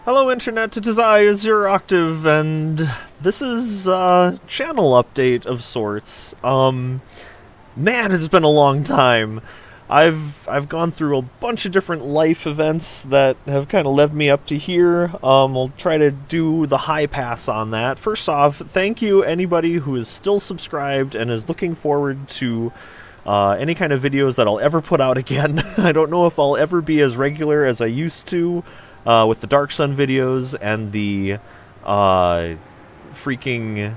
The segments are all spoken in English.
Hello Internet, it is I, Azure Octave, and this is a channel update of sorts. Man, it's been a long time. I've gone through a bunch of different life events that have kind of led me up to here. I'll try to do the high pass on that. First off, thank you anybody who is still subscribed and is looking forward to any kind of videos that I'll ever put out again. I don't know if I'll ever be as regular as I used to. With the Dark Sun videos and the freaking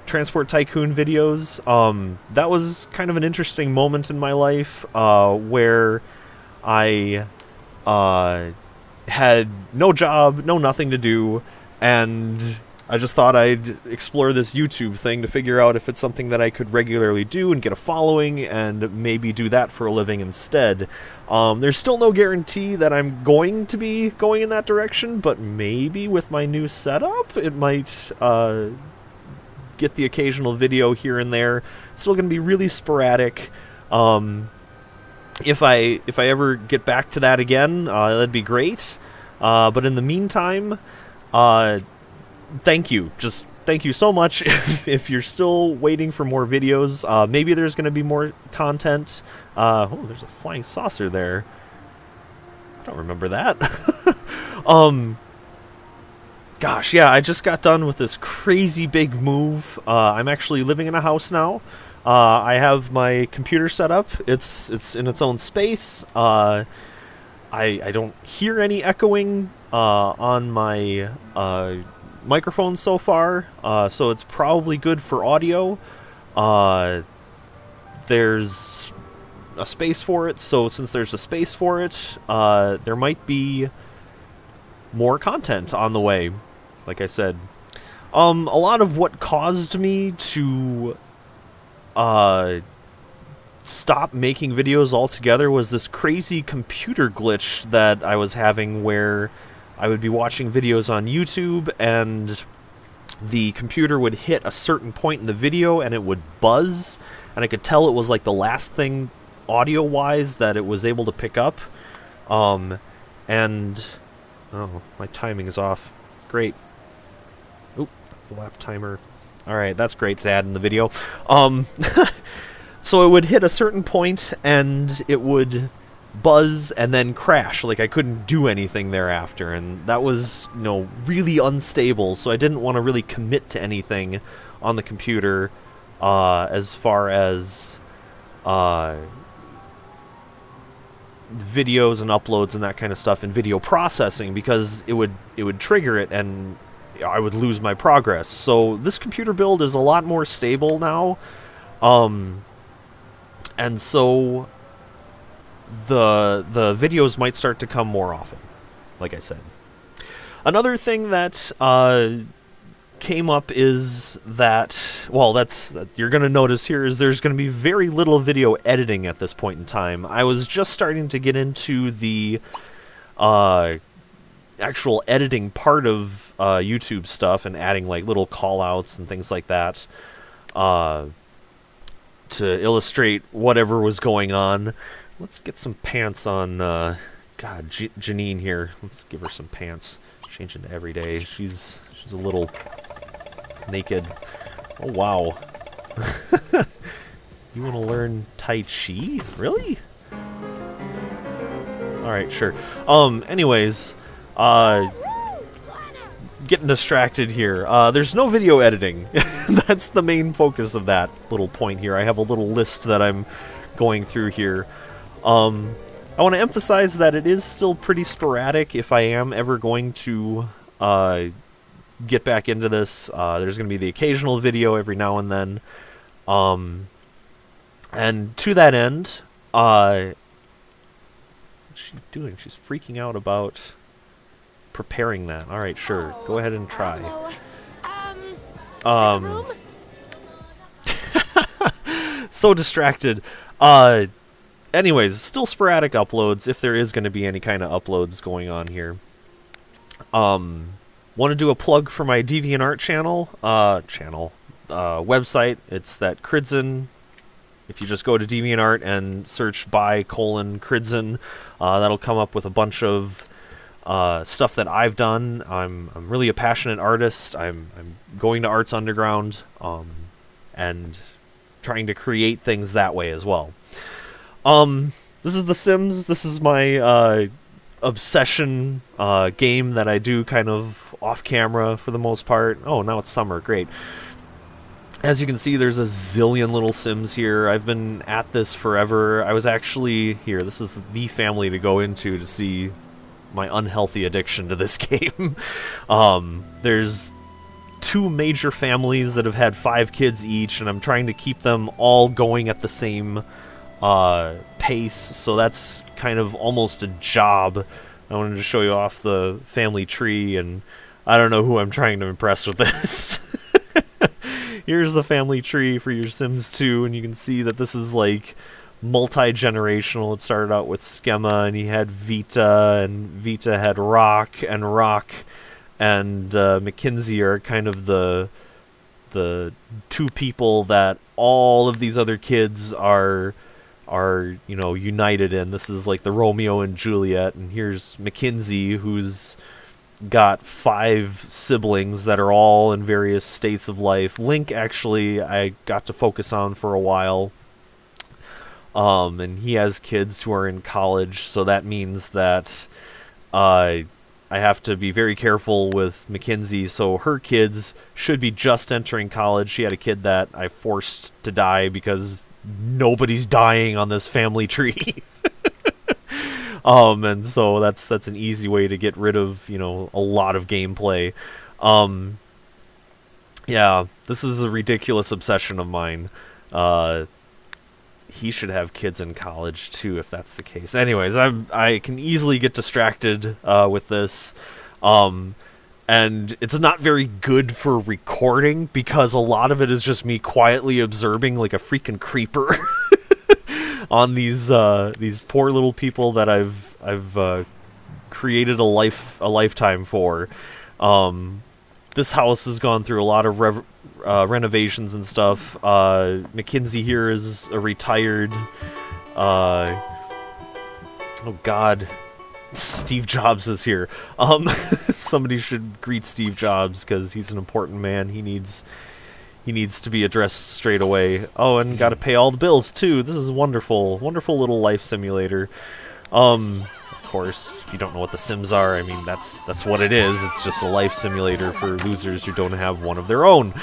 Transport Tycoon videos. That was kind of an interesting moment in my life where I had no job, no nothing to do, and I just thought I'd explore this YouTube thing to figure out if it's something that I could regularly do and get a following and maybe do that for a living instead. There's still no guarantee that I'm going to be going in that direction, but maybe with my new setup, it might get the occasional video here and there. It's still going to be really sporadic. If I ever get back to that again, that'd be great. But in the meantime, thank you. Just thank you so much if you're still waiting for more videos. Maybe there's going to be more content. Oh, there's a flying saucer there. I don't remember that. Gosh, yeah, I just got done with this crazy big move. I'm actually living in a house now. I have my computer set up. It's in its own space. I don't hear any echoing on my microphone so far, so it's probably good for audio. There's a space for it, so since there's a space for it, there might be more content on the way, like I said. A lot of what caused me to stop making videos altogether was this crazy computer glitch that I was having where I would be watching videos on YouTube and the computer would hit a certain point in the video and it would buzz, and I could tell it was like the last thing audio-wise that it was able to pick up. And oh, my timing is off. Great. Oop, the lap timer. Alright, that's great to add in the video. So it would hit a certain point and it would buzz and then crash, like I couldn't do anything thereafter, and that was, you know, really unstable, so I didn't want to really commit to anything on the computer as far as videos and uploads and that kind of stuff and video processing, because it would trigger it and I would lose my progress. So this computer build is a lot more stable now, and so the videos might start to come more often, like I said. Another thing that came up is that, well, you're going to notice here, is there's going to be very little video editing at this point in time. I was just starting to get into the actual editing part of YouTube stuff and adding like little call-outs and things like that to illustrate whatever was going on. Let's get some pants on, God, Janine here. Let's give her some pants. Change into everyday. She's a little naked. Oh, wow. You want to learn Tai Chi? Really? Alright, sure. Anyways, getting distracted here. There's no video editing. That's the main focus of that little point here. I have a little list that I'm going through here. I want to emphasize that it is still pretty sporadic if I am ever going to get back into this. There's going to be the occasional video every now and then. And to that end, what's she doing? She's freaking out about preparing that. Alright, sure. Go ahead and try. So distracted. Anyways, still sporadic uploads, if there is going to be any kind of uploads going on here. Want to do a plug for my DeviantArt channel? Website. It's that Cridzin. If you just go to DeviantArt and search by::Cridzin, that'll come up with a bunch of stuff that I've done. I'm really a passionate artist. I'm going to Arts Underground and trying to create things that way as well. This is The Sims. This is my obsession game that I do kind of off camera for the most part. Oh, now it's summer. Great. As you can see, there's a zillion little Sims here. I've been at this forever. I was actually here. This is the family to go into to see my unhealthy addiction to this game. There's 2 major families that have had 5 kids each, and I'm trying to keep them all going at the same pace, so that's kind of almost a job. I wanted to show you off the family tree, and I don't know who I'm trying to impress with this. Here's the family tree for your Sims 2, and you can see that this is like multi-generational. It started out with Schema, and he had Vita, and Vita had Rock, and Rock and Mackenzie are kind of the 2 people that all of these other kids are you know, united in. This is like the Romeo and Juliet, and here's Mackenzie, who's got 5 siblings that are all in various states of life. Link, actually, I got to focus on for a while. And he has kids who are in college, so that means that I have to be very careful with Mackenzie. So her kids should be just entering college. She had a kid that I forced to die because nobody's dying on this family tree. And so that's an easy way to get rid of, you know, a lot of gameplay. Yeah, this is a ridiculous obsession of mine. He should have kids in college too, if that's the case. Anyways, I can easily get distracted with this, and it's not very good for recording because a lot of it is just me quietly observing like a freaking creeper on these poor little people that I've created a lifetime for. This house has gone through a lot of renovations and stuff. Mackenzie here is a retired oh god, Steve Jobs is here. Somebody should greet Steve Jobs because he's an important man. He needs to be addressed straight away. Oh, and got to pay all the bills too. This is wonderful little life simulator. Of course, if you don't know what The Sims are, I mean, that's what it is. It's just a life simulator for losers who don't have one of their own.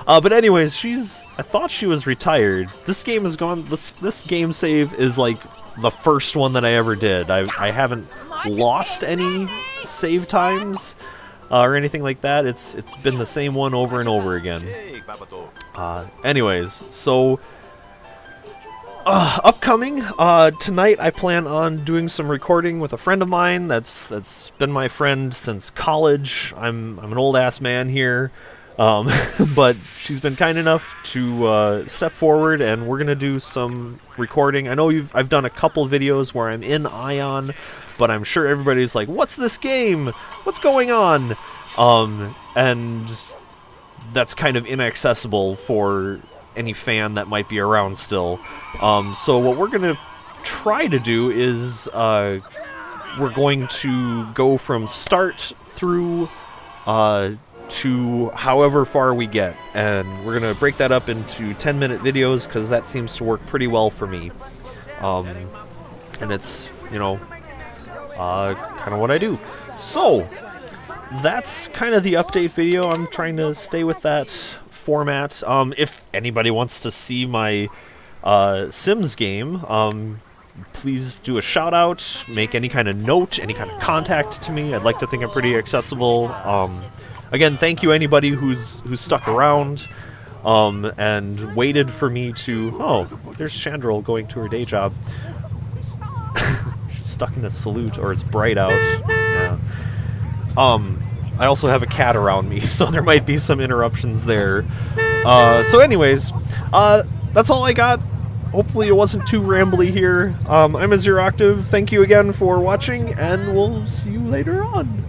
But anyways, I thought she was retired. This game is gone. This game save is like the first one that I ever did. I haven't lost any save times or anything like that. It's been the same one over and over again. Anyways, so upcoming tonight, I plan on doing some recording with a friend of mine that's been my friend since college. I'm an old ass man here, but she's been kind enough to step forward, and we're gonna do some recording. I know I've done a couple videos where I'm in Aion, but I'm sure everybody's like, "What's this game? What's going on?" And that's kind of inaccessible for any fan that might be around still. So what we're going to try to do is we're going to go from start through to however far we get, and we're going to break that up into 10-minute videos because that seems to work pretty well for me. And it's, you know, kind of what I do. So that's kind of the update video. I'm trying to stay with that format. If anybody wants to see my Sims game, please do a shout out, make any kind of note, any kind of contact to me. I'd like to think I'm pretty accessible. Again, thank you anybody who's stuck around and waited for me to... Oh, there's Chandrel going to her day job. She's stuck in a salute, or it's bright out. Yeah. I also have a cat around me, so there might be some interruptions there. So anyways, that's all I got. Hopefully it wasn't too rambly here. I'm Azure Octave. Thank you again for watching, and we'll see you later on.